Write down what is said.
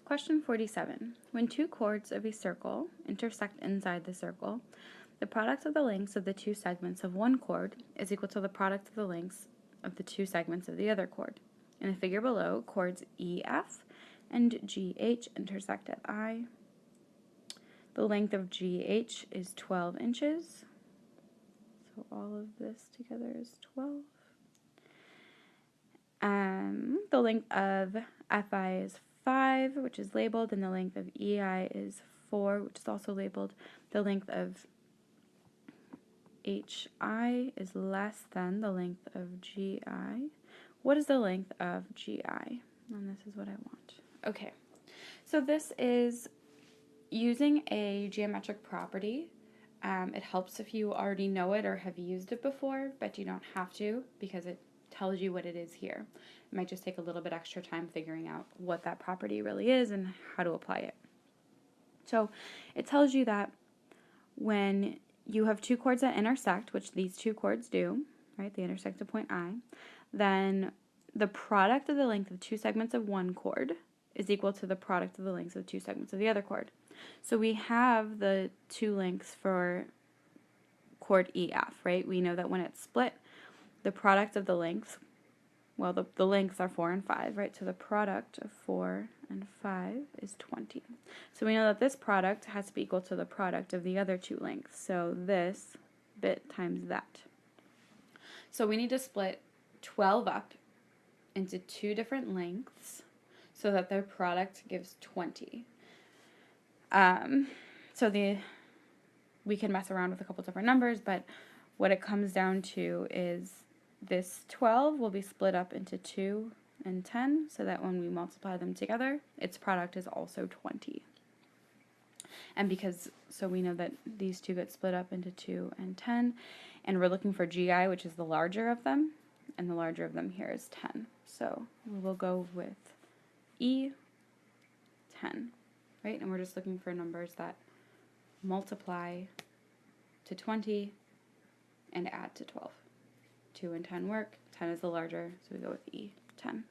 Question 47. When two chords of a circle intersect inside the circle, the product of the lengths of the two segments of one chord is equal to the product of the lengths of the two segments of the other chord. In the figure below, chords EF and GH intersect at I. The length of GH is 12 inches. So all of this together is 12. The length of FI is 5, which is labeled, and the length of EI is 4, which is also labeled. The length of HI is less than the length of GI. What is the length of GI? And this is what I want. Okay, so this is using a geometric property. It helps if you already know it or have used it before, but you don't have to because it tells you what it is here. It might just take a little bit extra time figuring out what that property really is and how to apply it. So it tells you that when you have two chords that intersect, which these two chords do, right, they intersect at point I, then the product of the length of two segments of one chord is equal to the product of the lengths of two segments of the other chord. So we have the two lengths for chord EF, right? We know that when it's split, the product of the lengths, well, the lengths are 4 and 5, right? So the product of 4 and 5 is 20. So we know that this product has to be equal to the product of the other two lengths. So this bit times that. So we need to split 12 up into two different lengths so that their product gives 20. We can mess around with a couple different numbers, but what it comes down to is this 12 will be split up into 2 and 10, so that when we multiply them together, its product is also 20. And so we know that these two get split up into 2 and 10, and we're looking for GI, which is the larger of them, and the larger of them here is 10. So we'll go with E10, right? And we're just looking for numbers that multiply to 20 and add to 12. 2 and 10 work. 10 is the larger, so we go with E10.